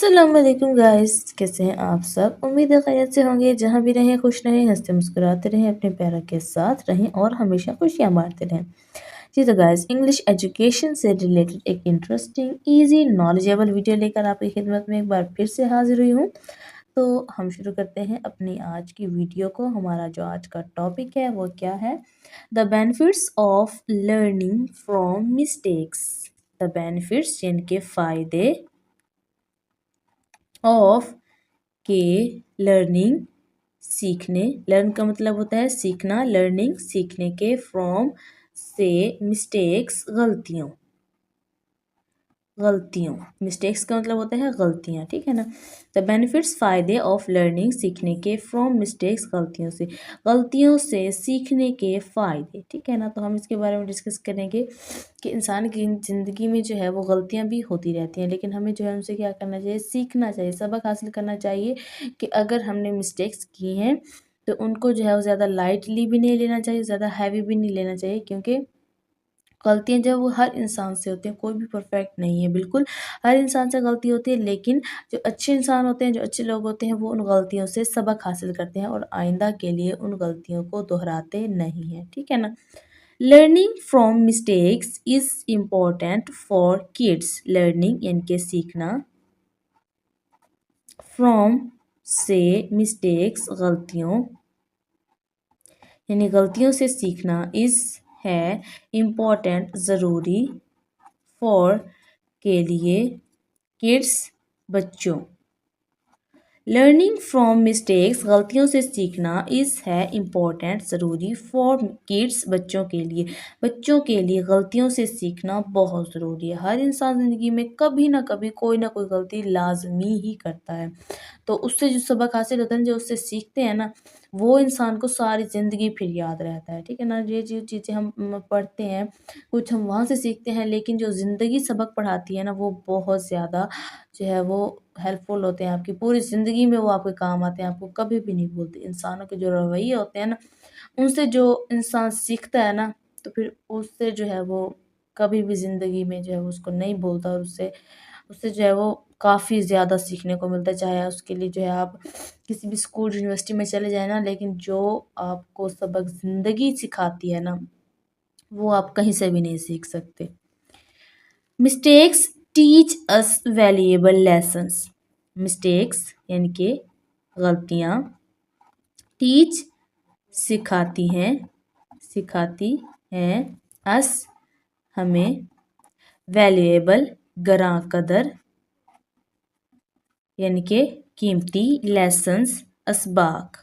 अस्सलाम वालेकुम गाइस, कैसे हैं आप सब। उम्मीद है खैरियत से होंगे। जहाँ भी रहें खुश रहें, हंसते मुस्कुराते रहें, अपने प्यारों के साथ रहें और हमेशा खुशियाँ बांटते रहें। जी तो गाइस, इंग्लिश एजुकेशन से रिलेटेड एक इंटरेस्टिंग इजी नॉलेजेबल वीडियो लेकर आपकी खिदमत में एक बार फिर से हाजिर हुई हूँ। तो हम शुरू करते हैं अपनी आज की वीडियो को। हमारा जो आज का टॉपिक है वो क्या है, the benefits of learning from mistakes. The benefits यानी कि फ़ायदे ऑफ के लर्निंग सीखने, लर्न का मतलब होता है सीखना, लर्निंग सीखने के, फ्रॉम से मिस्टेक्स गलतियों, मिस्टेक्स का मतलब होता है गलतियाँ, ठीक है ना। द बेनिफिट्स फ़ायदे ऑफ लर्निंग सीखने के, फ्रॉम मिस्टेक्स गलतियों से सीखने के फ़ायदे, ठीक है ना। तो हम इसके बारे में डिस्कस करेंगे कि इंसान की ज़िंदगी में जो है वो गलतियाँ भी होती रहती हैं, लेकिन हमें जो है उनसे क्या करना चाहिए, सीखना चाहिए, सबक हासिल करना चाहिए कि अगर हमने मिस्टेक्स की हैं तो उनको जो है वो ज़्यादा लाइटली भी नहीं लेना चाहिए, ज़्यादा हैवी भी नहीं लेना चाहिए, क्योंकि गलतियाँ जो वो हर इंसान से होती हैं, कोई भी परफेक्ट नहीं है, बिल्कुल हर इंसान से गलती होती है। लेकिन जो अच्छे इंसान होते हैं, जो अच्छे लोग होते हैं, वो उन गलतियों से सबक हासिल करते हैं और आइंदा के लिए उन गलतियों को दोहराते नहीं हैं, ठीक है ना। Learning from mistakes is important for kids. Learning यानी कि सीखना, फ्रॉम से मिस्टेक्स गलतियों, यानी गलतियों से सीखना, इज़ है इम्पोर्टेंट ज़रूरी, फॉर के लिए, किड्स बच्चों। लर्निंग फ्रॉम मिस्टेक्स गलतियों से सीखना, इज़ है इम्पोर्टेंट ज़रूरी, फॉर किड्स बच्चों के लिए गलतियों से सीखना बहुत ज़रूरी है। हर इंसान ज़िंदगी में कभी ना कभी कोई ना कोई गलती लाजमी ही करता है, तो उससे जो सबक हासिल होता है, जो उससे सीखते हैं ना, वो इंसान को सारी ज़िंदगी फिर याद रहता है, ठीक है ना। ये जो चीज़ें हम पढ़ते हैं, कुछ हम वहाँ से सीखते हैं, लेकिन जो ज़िंदगी सबक पढ़ाती है ना, वो बहुत ज़्यादा जो है वो हेल्पफुल होते हैं, आपकी पूरी ज़िंदगी में वो आपके काम आते हैं, आपको कभी भी नहीं भूलते। इंसानों के जो रवैये होते हैं ना, उनसे जो इंसान सीखता है ना, तो फिर उससे जो है वो कभी भी ज़िंदगी में जो है वो उसको नहीं भूलता, और उससे उससे जो है वो काफ़ी ज़्यादा सीखने को मिलता है। चाहे उसके लिए जो है आप किसी भी स्कूल यूनिवर्सिटी में चले जाएँ ना, लेकिन जो आपको सबक ज़िंदगी सिखाती है ना, वो आप कहीं से भी नहीं सीख सकते। Mistakes teach us valuable lessons. Mistakes यानी कि गलतियाँ, टीच सिखाती हैं अस हमें, वैल्यूएबल ग्रां कदर यानी कि कीमती, लेसन्स असबाक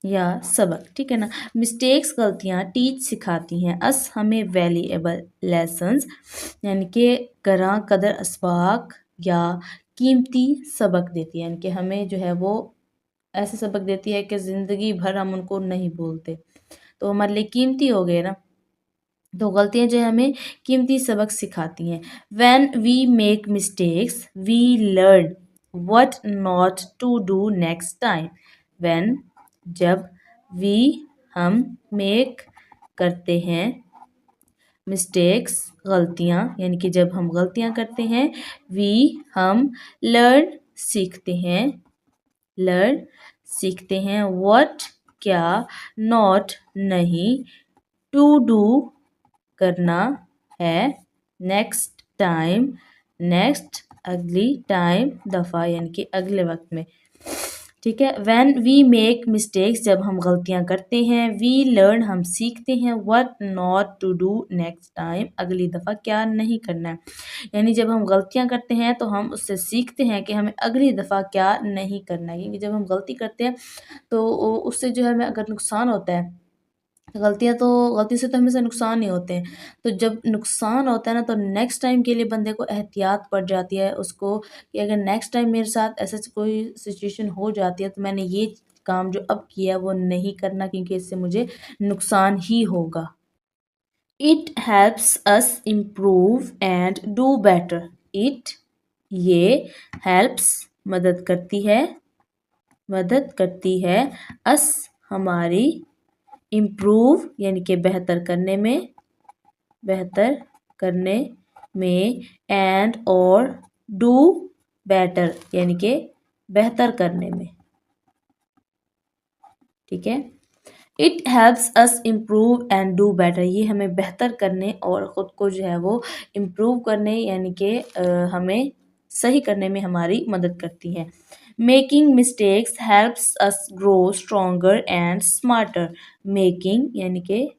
या सबक, ठीक है ना। मिस्टेक्स गलतियाँ, टीच सिखाती हैं, अस हमें, वैल्यूएबल लेसन्स यानी कि ग्रां कदर असबाक या कीमती सबक देती है, यानी कि हमें जो है वो ऐसे सबक देती है कि ज़िंदगी भर हम उनको नहीं भूलते, तो हमारे लिए कीमती हो गए ना। तो गलतियाँ जो है हमें कीमती सबक सिखाती हैं। When we make mistakes we learn what not to do next time. When जब, वी हम, मेक करते हैं, मिस्टेक्स गलतियाँ, यानी कि जब हम गलतियाँ करते हैं, वी हम, लर्न सीखते हैं, व्हाट क्या, नॉट नहीं, टू डू करना है, नेक्स्ट अगली, टाइम दफ़ा यानी कि अगले वक्त में, ठीक है। व्हेन वी मेक मिस्टेक्स जब हम गलतियां करते हैं, वी लर्न हम सीखते हैं, what not to do next time अगली दफ़ा क्या नहीं करना है। यानी जब हम गलतियां करते हैं तो हम उससे सीखते हैं कि हमें अगली दफ़ा क्या नहीं करना है, क्योंकि जब हम गलती करते हैं तो उससे जो है हमें अगर नुकसान होता है, गलती से तो हमेशा नुकसान ही होते हैं। तो जब नुकसान होता है ना, तो नेक्स्ट टाइम के लिए बंदे को एहतियात पड़ जाती है उसको, कि अगर नेक्स्ट टाइम मेरे साथ ऐसा कोई सिचुएशन हो जाती है तो मैंने ये काम जो अब किया वो नहीं करना, क्योंकि इससे मुझे नुकसान ही होगा। It helps us improve and do better. It ये, हेल्प्स मदद करती है, अस हमारी, इम्प्रूव यानी कि बेहतर करने में, एंड और डू बेटर यानी कि बेहतर करने में। ठीक है, it helps us improve and do better, ये हमें बेहतर करने और ख़ुद को जो है वो इम्प्रूव करने यानी कि हमें सही करने में हमारी मदद करती है। Making mistakes helps us grow stronger and smarter. Making यानी कि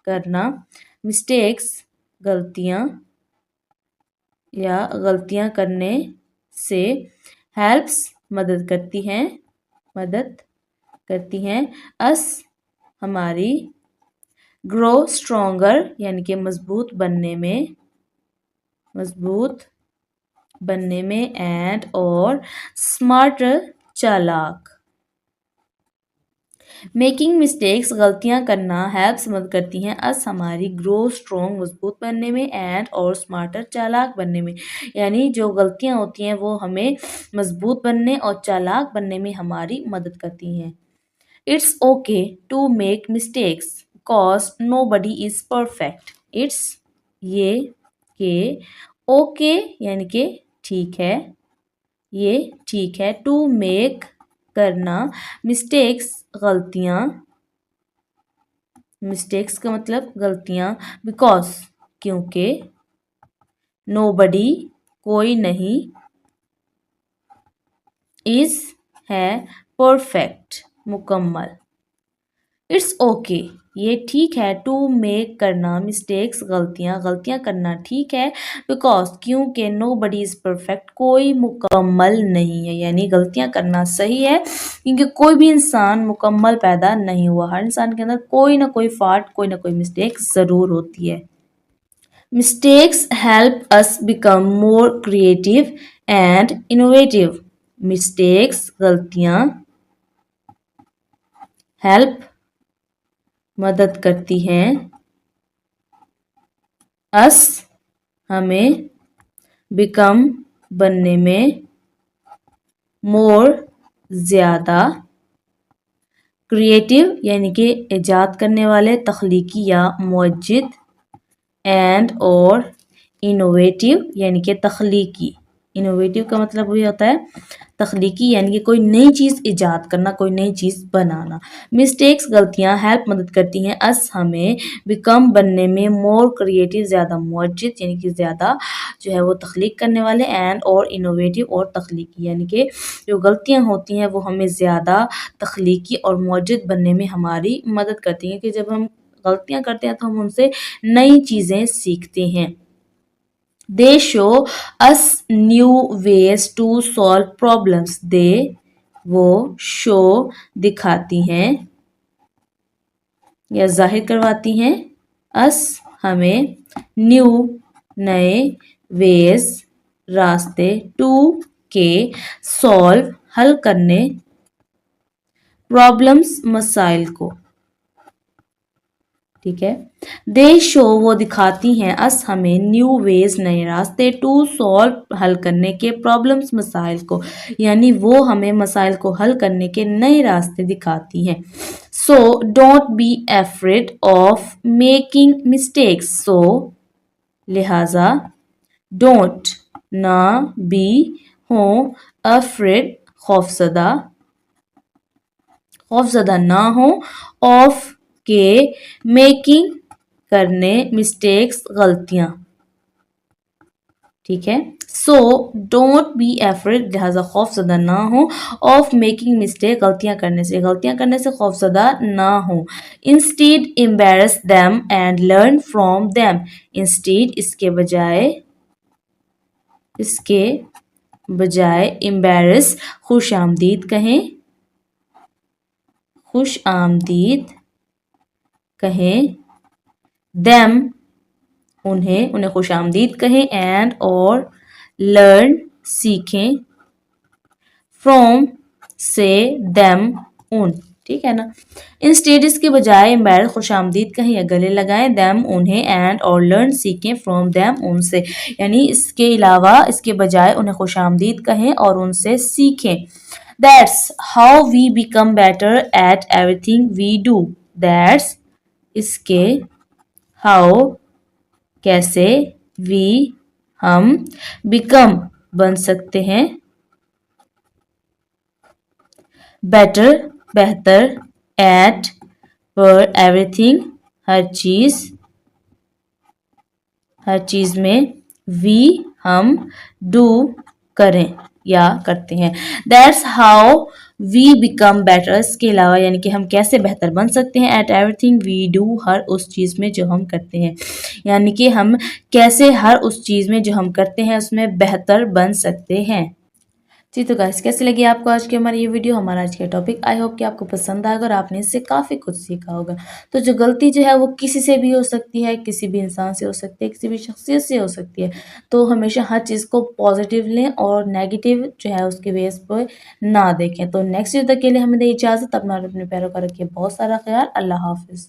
करना, मिस्टेक्स गलतियाँ या गलतियाँ करने से, हेल्प्स मदद करती हैं अस हमारी, ग्रो स्ट्रोंगर यानी कि मजबूत बनने में एंड और स्मार्टर चालाक। मेकिंग मिस्टेक्स गलतियां करना, हेल्प्स मदद करती हैं अस हमारी, ग्रो स्ट्रोंग मजबूत बनने में एंड और स्मार्टर चालाक बनने में, यानी जो गलतियां होती हैं वो हमें मजबूत बनने और चालाक बनने में हमारी मदद करती हैं। It's okay to make mistakes because nobody is perfect. It's ये के ओके यानी कि ठीक है, ये ठीक है, टू मेक करना, मिस्टेक्स गलतियाँ, मिस्टेक्स का मतलब गलतियाँ, बिकॉज क्योंकि, नोबडी कोई नहीं, इज है परफेक्ट मुकम्मल। इट्स ओके ये ठीक है, टू मेक करना मिस्टेक्स गलतियाँ करना ठीक है, बिकॉज क्योंकि नो बडी इज़ परफेक्ट कोई मुकम्मल नहीं है, यानी गलतियाँ करना सही है क्योंकि कोई भी इंसान मुकम्मल पैदा नहीं हुआ, हर इंसान के अंदर कोई ना कोई फॉल्ट, कोई ना कोई मिस्टेक ज़रूर होती है। Mistakes help us become more creative and innovative. Mistakes गलतियाँ हेल्प मदद करती हैं अस हमें, बिकम बनने में, मोर ज़्यादा, क्रिएटिव यानी कि ईजाद करने वाले, तख्लीकी या मुज्जिद, एंड और इनोवेटिव यानी कि तख्लीकी। इनोवेटिव का मतलब ये होता है तख्लीकी यानी कि कोई नई चीज़ ईजाद करना, कोई नई चीज़ बनाना। मिस्टेक्स गलतियाँ हेल्प मदद करती हैं अस हमें, बिकम बनने में, मोर क्रिएटिव ज़्यादा मुज्जिद यानी कि ज़्यादा जो है वो तख्लीक करने वाले, एंड और इनोवेटिव और तख्लीकी यानी कि जो गलतियाँ होती हैं वो हमें ज़्यादा तख्लीकी और मुज्जिद बनने में हमारी मदद करती हैं कि जब हम गलतियाँ करते हैं तो हम उनसे नई चीज़ें सीखते हैं। They show us new ways to solve problems. They वो show दिखाती हैं या जाहिर करवाती हैं us हमें, new नए, ways रास्ते, to के solve हल करने, problems मसाइल को। ठीक है, दे शो वो दिखाती हैं अस हमें, न्यू वेज नए रास्ते, टू सॉल्व हल करने के, प्रॉब्लम्स मसाइल को, यानी वो हमें मसाइल को हल करने के नए रास्ते दिखाती हैं। So don't be afraid of making mistakes. So लिहाजा, डोंट ना, बी हो, अफ्रेड खौफजदा ना हो, ऑफ के मेकिंग करने, मिस्टेक्स गलतियां। ठीक है, सो डोंट बी एफ्रेड लिहाजा खौफजदा ना हो, ऑफ मेकिंग मिस्टेक गलतियां करने से खौफजदा ना हो। Instead embarrass them and learn from them. Instead इसके बजाय एम्बेरस खुश आमदीद कहें, देम उन्हें खुश आमदीद कहें, एंड और लर्न सीखें, फ्रॉम से, देम उन। ठीक है ना, इंस्टेड इसके बजाय एम्बेरस खुश आमदीद कहें या गले लगाएं, देम उन्हें, एंड और लर्न सीखें, फ्रॉम देम उनसे, यानी इसके अलावा इसके बजाय उन्हें खुश आमदीद कहें और उनसे सीखें। That's how we become better at everything we do. That's इसके how कैसे, we हम, become बन सकते हैं। बेटर बेहतर, एट पर एवरीथिंग हर चीज में, वी हम, डू करें या करते हैं। That's how we become better. इसके अलावा यानी कि हम कैसे बेहतर बन सकते हैं। एट एवरीथिंग वी डू, हर उस चीज़ में जो हम करते हैं, यानी कि हम कैसे हर उस चीज़ में जो हम करते हैं उसमें बेहतर बन सकते हैं। जी तो गाइस, कैसी लगी आपको आज की हमारी ये वीडियो, हमारा आज का टॉपिक। आई होप कि आपको पसंद आएगा और आपने इससे काफ़ी कुछ सीखा होगा। तो जो गलती जो है वो किसी से भी हो सकती है, किसी भी इंसान से हो सकती है, किसी भी शख्सियत से हो सकती है। तो हमेशा हर चीज़ को पॉजिटिव लें और नेगेटिव जो है उसके बेस पर ना देखें। तो नेक्स्ट वीडियो तक के लिए हमें दें इजाज़त। अपना और अपने पैरों का रखिए बहुत सारा ख्याल। अल्लाह हाफिज़।